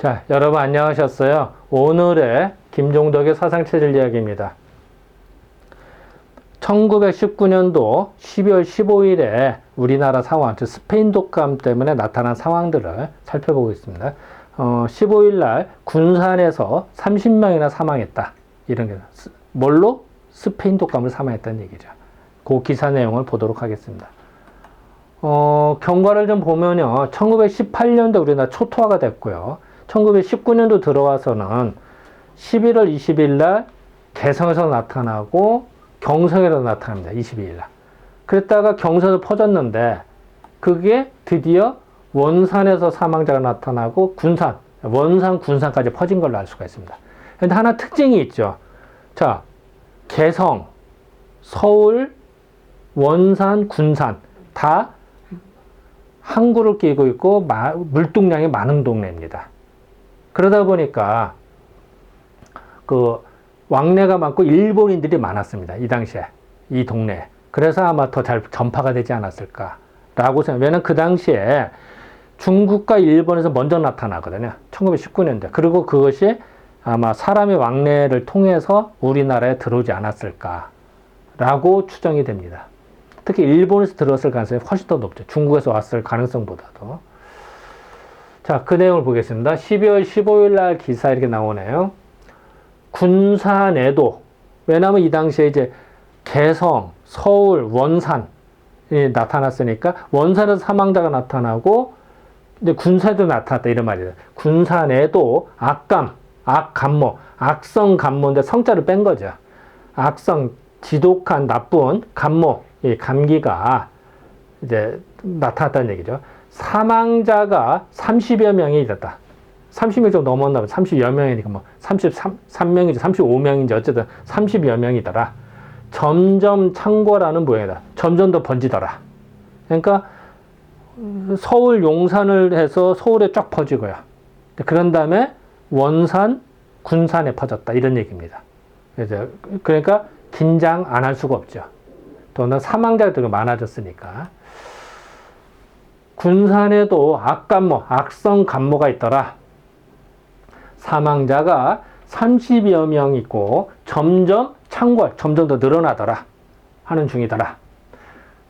자, 여러분 안녕하셨어요? 오늘의 김종덕의 사상체질 이야기입니다. 1919년도 12월 15일에 우리나라 상황, 즉 스페인 독감 때문에 나타난 상황들을 살펴보고 있습니다. 15일 날 군산에서 30명이나 사망했다. 이런 게 뭘로? 스페인 독감을 사망했다는 얘기죠. 그 기사 내용을 보도록 하겠습니다. 경과를 좀 보면요. 1918년도 우리나라 초토화가 됐고요. 1919년도 들어와서는 11월 20일 날 개성에서 나타나고 경성에서 나타납니다. 22일 날. 그랬다가 경성에서 퍼졌는데 그게 드디어 원산에서 사망자가 나타나고 군산, 원산, 군산까지 퍼진 걸로 알 수가 있습니다. 그런데 하나 특징이 있죠. 자, 개성, 서울, 원산, 군산 다 항구를 끼고 있고 물동량이 많은 동네입니다. 그러다 보니까 그 왕래가 많고 일본인들이 많았습니다. 이 당시에 이 동네에. 그래서 아마 더 잘 전파가 되지 않았을까라고 생각해요. 왜냐면 그 당시에 중국과 일본에서 먼저 나타나거든요. 1919년대. 그리고 그것이 아마 사람의 왕래를 통해서 우리나라에 들어오지 않았을까라고 추정이 됩니다. 특히 일본에서 들어왔을 가능성이 훨씬 더 높죠. 중국에서 왔을 가능성보다도. 자, 그 내용을 보겠습니다. 12월 15일 날 기사 이렇게 나오네요. 군산에도, 왜냐하면 이 당시에 이제 개성, 서울, 원산이 나타났으니까 원산에서 사망자가 나타나고 이제 군산에도 나타났다 이런 말이에요. 군산에도 악감, 악감모, 악성 감모인데 성자를 뺀 거죠. 악성, 지독한, 나쁜 감모, 이 감기가 이제 나타났다는 얘기죠. 사망자가 30여 명이 있었다. 30명 정도 넘었나 봐. 30여 명이니까 뭐 33명인지 35명인지 어쨌든 30여 명이더라. 점점 창궐하는 모양이다. 점점 더 번지더라. 그러니까 서울 용산을 해서 서울에 쫙 퍼지고요. 그런 다음에 원산, 군산에 퍼졌다. 이런 얘기입니다. 그러니까 긴장 안 할 수가 없죠. 또는 사망자들이 많아졌으니까. 군산에도 악감모, 악성 감모가 있더라. 사망자가 30여 명 있고 점점 창궐, 점점 더 늘어나더라 하는 중이더라.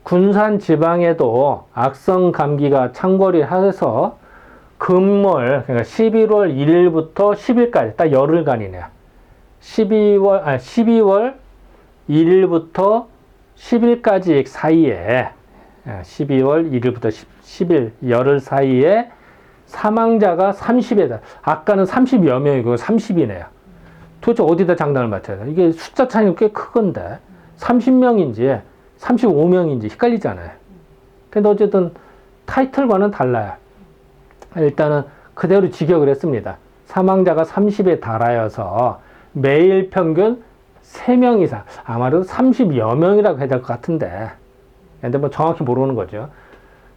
군산 지방에도 악성 감기가 창궐이 해서 금월, 그러니까 11월 1일부터 10일까지 딱 열흘간이네요. 12월 1일부터 10일까지 사이에 12월 1일부터 10일 열흘 사이에 사망자가 30이다. 아까는 30여 명이고 30이네요. 도대체 어디다 장단을 맞춰야 돼? 이게 숫자 차이는 꽤 크건데 30명인지 35명인지 헷갈리잖아요. 근데 어쨌든 타이틀과는 달라요. 일단은 그대로 직역을 했습니다. 사망자가 30에 달하여서 매일 평균 3명 이상, 아마도 30여 명이라고 해야 될 것 같은데, 근데 뭐 정확히 모르는 거죠.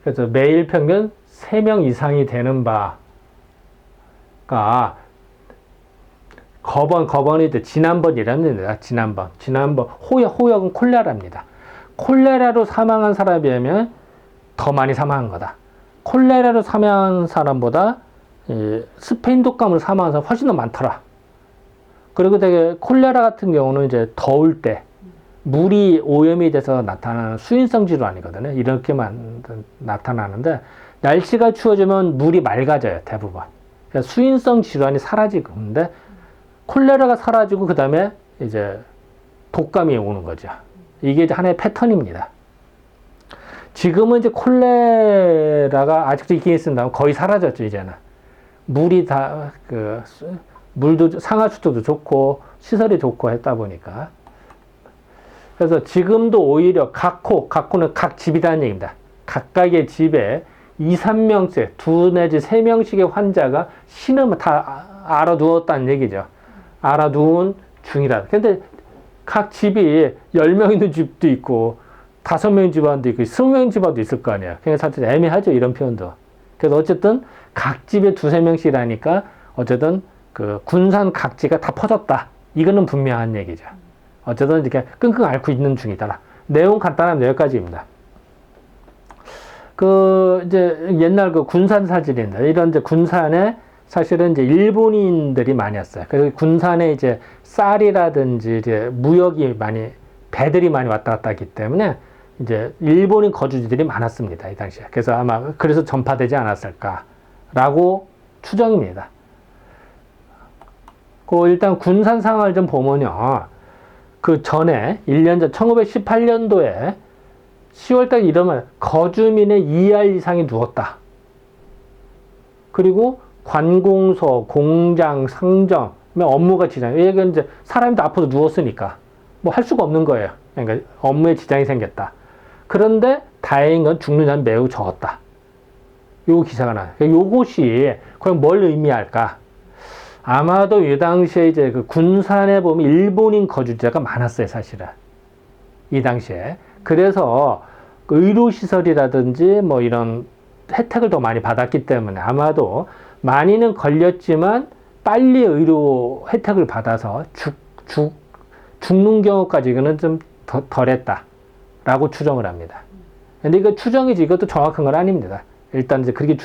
그래서 매일 평균 3명 이상이 되는 바가 거번이 지난번이라는 얘기입니다. 지난번 호역은 콜레라입니다. 콜레라로 사망한 사람에 비하면 더 많이 사망한 거다. 콜레라로 사망한 사람보다 스페인 독감으로 사망한 사람 훨씬 더 많더라. 그리고 되게 콜레라 같은 경우는 이제 더울 때 물이 오염이 돼서 나타나는 수인성 질환이거든요. 이렇게만 나타나는데 날씨가 추워지면 물이 맑아져요. 대부분. 그러니까 수인성 질환이 사라지고 근데 콜레라가 사라지고 그 다음에 이제 독감이 오는 거죠. 이게 이제 하나의 패턴입니다. 지금은 이제 콜레라가 아직도 있긴 있습니다. 거의 사라졌죠, 이제는. 물이 다, 물도, 상하수도도 좋고, 시설이 좋고 했다 보니까. 그래서 지금도 오히려 각호는 각 집이라는 얘기입니다. 각각의 집에 2, 3명씩, 2 내지 3명씩의 환자가 신음을 다 알아두었다는 얘기죠. 알아두은 중이다. 근데 각 집이 10명 있는 집도 있고, 5명 집안도 있고, 20명 집안도 있을 거 아니에요. 그냥 사실 애매하죠, 이런 표현도. 그래서 어쨌든 각 집에 2, 3명씩이라니까, 어쨌든 그 군산 각지가 다 퍼졌다. 이거는 분명한 얘기죠. 어쨌든 이렇게 끙끙 앓고 있는 중이다. 내용 간단하면 여기까지입니다. 이제 옛날 군산 사진인데, 이런 이제 군산에 사실은 이제 일본인들이 많이 왔어요. 그래서 군산에 이제 쌀이라든지 이제 무역이 많이, 배들이 많이 왔다 갔다 했기 때문에 이제 일본인 거주지들이 많았습니다. 이 당시에. 그래서 아마 그래서 전파되지 않았을까라고 추정입니다. 일단 군산 상황을 좀 보면요. 그 전에 1년 전 1918년도에 10월달 이러면 거주민의 2할 이상이 누웠다. 그리고 관공서, 공장, 상점, 업무가 지장. 이게 이제 사람이 다 앞으로 누웠으니까 뭐 할 수가 없는 거예요. 그러니까 업무에 지장이 생겼다. 그런데 다행인 건 죽는 자는 매우 적었다. 요 기사가 나요. 요것이 과연 뭘 의미할까? 아마도 이 당시에 이제 그 군산에 보면 일본인 거주자가 많았어요, 사실은. 이 당시에. 그래서 그 의료시설이라든지 뭐 이런 혜택을 더 많이 받았기 때문에 아마도 많이는 걸렸지만 빨리 의료 혜택을 받아서 죽는 경우까지는 좀 덜했다라고 추정을 합니다. 근데 이거 추정이지 이것도 정확한 건 아닙니다. 일단 이제 그렇게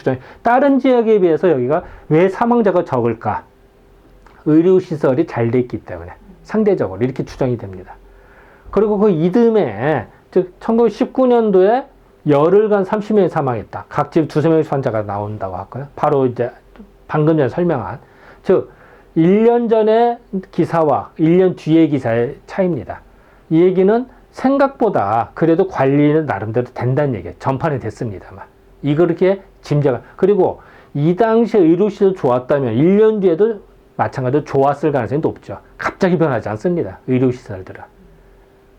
다른 지역에 비해서 여기가 왜 사망자가 적을까? 의료시설이 잘 돼 있기 때문에 상대적으로 이렇게 추정이 됩니다. 그리고 그 이듬해, 즉 1919년도에 열흘간 30명이 사망했다. 각 집 두세 명의 환자가 나온다고 할까요? 바로 이제 방금 전에 설명한, 즉 1년 전의 기사와 1년 뒤의 기사의 차이입니다. 이 얘기는 생각보다 그래도 관리는 나름대로 된다는 얘기예요. 전파는 됐습니다만. 이거 그렇게 짐작을. 그리고 이 당시에 의료시설 좋았다면 1년 뒤에도 마찬가지로 좋았을 가능성이 높죠. 갑자기 변하지 않습니다. 의료시설들은.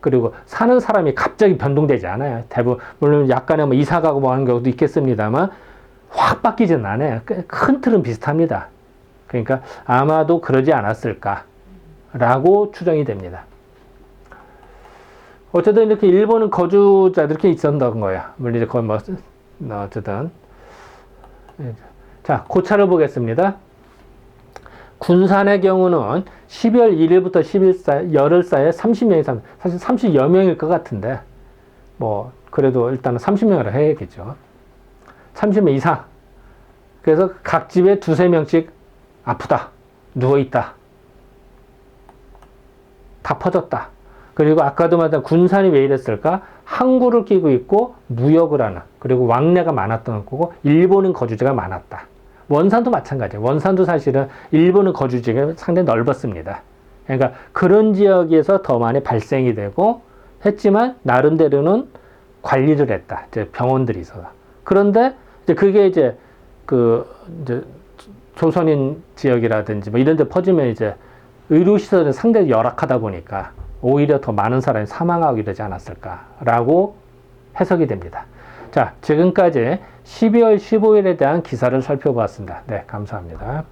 그리고 사는 사람이 갑자기 변동되지 않아요. 대부분, 물론 약간의 뭐 이사 가고 뭐 하는 경우도 있겠습니다만, 확 바뀌지는 않아요. 큰 틀은 비슷합니다. 그러니까 아마도 그러지 않았을까라고 추정이 됩니다. 어쨌든 이렇게 일본은 거주자들 이렇게 있었던 거예요. 물론 이제 거의 뭐, 어쨌든. 자, 고차를 보겠습니다. 군산의 경우는 12월 1일부터 10일 사이, 열흘 사이에 30명 이상, 사실 30여 명일 것 같은데, 뭐, 그래도 일단은 30명이라 해야겠죠. 30명 이상. 그래서 각 집에 두세 명씩 아프다, 누워있다, 다 퍼졌다. 그리고 아까도 말한 군산이 왜 이랬을까? 항구를 끼고 있고 무역을 하는, 그리고 왕래가 많았던 거고 일본인 거주자가 많았다. 원산도 마찬가지예요. 원산도 사실은 일본인 거주지가 상당히 넓었습니다. 그러니까 그런 지역에서 더 많이 발생이 되고 했지만 나름대로는 관리를 했다. 이제 병원들이 있어서. 그런데 이제 그게 이제 이제 조선인 지역이라든지 뭐 이런 데 퍼지면 이제 의료시설은 상당히 열악하다 보니까 오히려 더 많은 사람이 사망하게 되지 않았을까라고 해석이 됩니다. 자, 지금까지 12월 15일에 대한 기사를 살펴보았습니다. 네, 감사합니다.